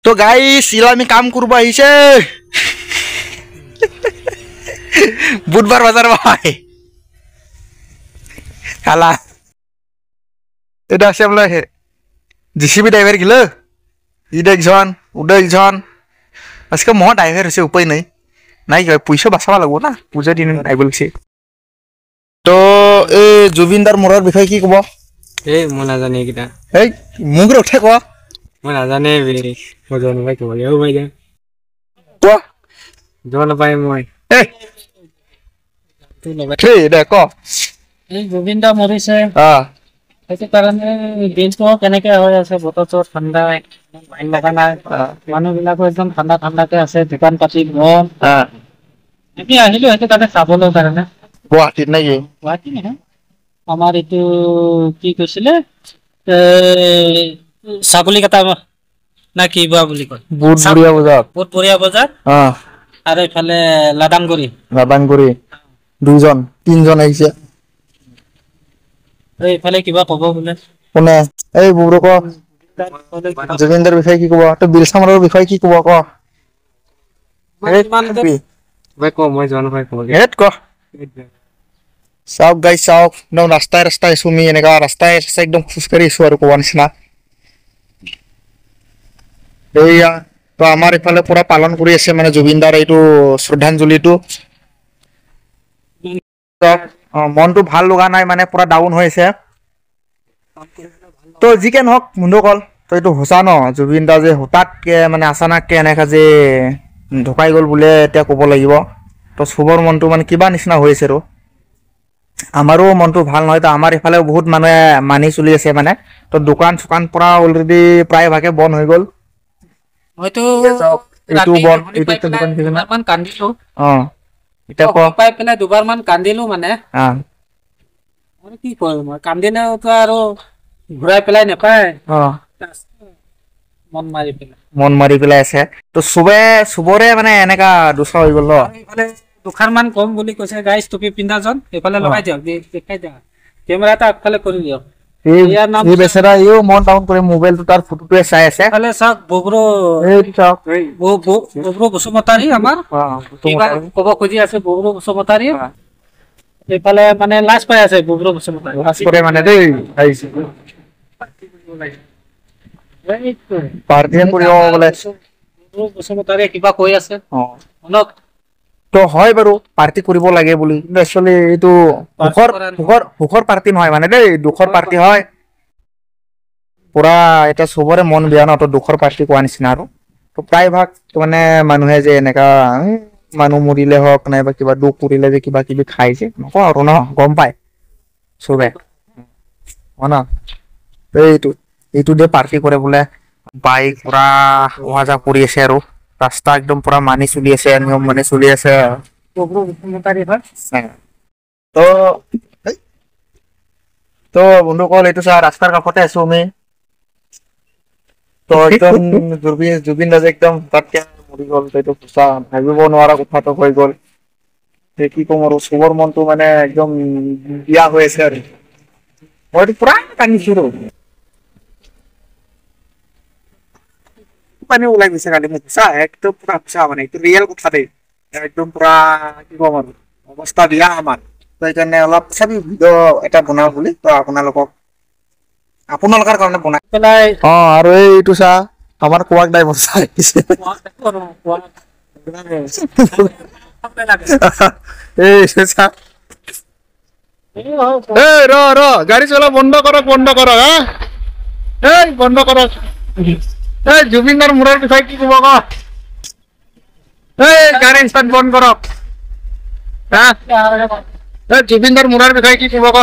তো গাইস ইলা আমি কাম করব আইছে বুধবার বাজার ভাই খালা এটা আছে বলে জিসিবি ড্রাইভার গিল ইডেকজন উডেকজন আজকে মহ ড্রাইভার হচ্ছে উপায় নাই নাই পয়সা বাঁচাবা লাগবো না পূজা দিন আইব লাগছে তো এই জুবিনদার মোৰৰ বিষয়ে কি কব এই মই নাজানে কিটা এই মোক উঠে ক মই নাজানে মই জন ভাই কব লাগিব ভাই ক জন ভাই মই এই তুই দে ক এই গোবিন্দা মৰিছে সেইটো কাৰণে দিনটো কেনেকে হৈ আছে বতৰ ঠাণ্ডা মাইন লগা নাই মানুহবিলাকো একদম ঠাণ্ডা ঠাণ্ডাকে আছে দোকান পাতি বন্ধ আমি আহিলো সেইটো কাৰণে চাবলৈ কাৰণে গুৱাহাটীত নেকি গুৱাহাটী নহয় আমাৰ এইটো কি কৈছিলে ছাগলী কাটা না কি বা বুলি কয় বুধবৰীয়া বজাৰ আৰু এইফালে লাদাংগুৰি দুজন তিনজন আহিছে এইফালে কিবা কব বোলে কোনে এই বুবৰু ক জুবিনদাৰ বিষয়ে কি কব তো বিলছা মোৰৰ বিষয়ে কি কব ক ভাই ক মই জন ভাই কব হেট ক চাওক গাইছ চাওক একদম ৰাস্তাই চুমি এনেকা ৰাস্তাই একদম খোজকাঢ়ি আছো আৰু কোৱা নিচিনা এইয়া তো আমাৰ ইফালে পুৰা পালন কৰি আছে মানে জুবিনদাৰ এইটো শ্ৰদ্ধাঞ্জলিটো মনটো ভাল লগা নাই মানে পুৰা ডাউন হৈ আছে তো যিকে নহওক মুন্দ কল তো এইটো সঁচা ন জুবিনদা যে হঠাৎকে মানে আচানাককে এনেকা যে ঢুকাই গ'ল বোলে এতিয়া ক'ব লাগিব তো চবৰ মনটো মানে কিবা নিচিনা হৈ আছে আৰু আমাৰো মনটো ভাল নহয় তো আমাৰ ইফালে বহুত মানুহে মানি চলি আছে মানে তো দোকান চোকান পৰা অলৰেডি প্ৰায় ভাগে বন্ধ হৈ গ'ল হয়তো এইটো বন্ধ এইটো দোকান কিমান কান্দিলো এতিয়া পাই পেলাই দুবাৰমান কান্দিলো মানে কি কয় মই কান্দিলেতো আৰু ঘূৰাই পেলাই নাপায় মন মাৰি পেলাই আছে তো চবৰে মানে এনেকা দুচা হৈ গ'ল এইফালে দুখাৰমান কম বুলি কৈছে গাইছ টুপি পিন্ধাজন এইফালে লগাই দিয়ক দেখাই দিয়া কেমেৰা এটা আগফালে কৰি দিয়ক এই বেচেৰা ইও মন ডাউন কৰি মোবাইলটো তাৰ ফটোটোৱে চাই আছে এইফালে চাওক বুবৰু বসুমতাৰী আমাৰ ক'ব খুজি আছে বুবৰু বসুমতাৰী এইফালে মানে লাজ পাই আছে বুবৰু বসুমতাৰী লাজ কৰে মানে দেই আহিছে পাৰ্টিয়ে কৰিব বোলে বুবৰু বসুমতাৰী কিবা কৈ আছে শুনক তো হয় বাৰু পাৰ্টি কৰিব লাগে বুলি কিন্তু একচুৱেলি এইটো সুখৰ পাৰ্টি নহয় মানে দেই দুখৰ পাৰ্টি হয় পুৰা এটা চবৰে মন বেয়া ন তো দুখৰ পাৰ্টি কোৱা নিচিনা আৰু তো প্ৰায়ভাগ মানে মানুহে যে এনেকা মানুহ মৰিলে হওক নাইবা কিবা দুখ কৰিলে যে কিবা কিবি খাই যে নকওঁ আৰু ন গম পায় চবে ন এইটো দে পাৰ্টি কৰে বোলে বাইক পুৰা অহা যোৱা কৰি আছে আৰু ৰাস্তা একদম পুৰা মানি চলি আছে নিয়ম মানি চলি আছে তো বন্ধুসকল এইটো চা ৰাস্তাৰ কাষতে আছো আমি তো একদম জুবিন দা যে একদম তাতকে মৰি গ'ল এইটো সঁচা ভাবিব নোৱাৰা কথাটো হৈ গ'ল কি কম আৰু চবৰ মনটো মানে একদম বিয়া হৈ আছে আৰু মইতো পুৰা কান্দিছো পানী ওলাই গৈছে কালি মোক সঁচা একদম পুৰা সঁচা মানে এইটো ৰিয়েল কথা দেই একদম পুৰা কি কম আৰু অৱস্থা দিয়া আমাৰ তো সেইকাৰণে অলপ চাবি ভিডিঅ' এটা বনাওঁ বুলি তো আপোনালোকৰ কাৰণে বনাই পেলাই আৰু এইটো চা আমাৰ কোৱাক ড্ৰাইভাৰ চাই ৰ গাড়ী চলা বন্ধ কৰক হা এই বন্ধ কৰক এই জুবিনদাৰ মোৰৰ বিষয়ে কি কব এই গাড়ী ষ্টাৰ্ট বন্ধ কৰক এই জুবিনদাৰ মোৰৰ বিষয়ে কি কব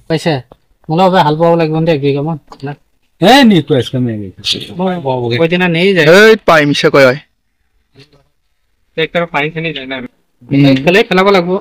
পাইছে মোলৈ হাল বাব লাগিব দে এগ্ৰিকামত পাই মিছে কয় পানী খিনি যায় না খেলাব লাগিব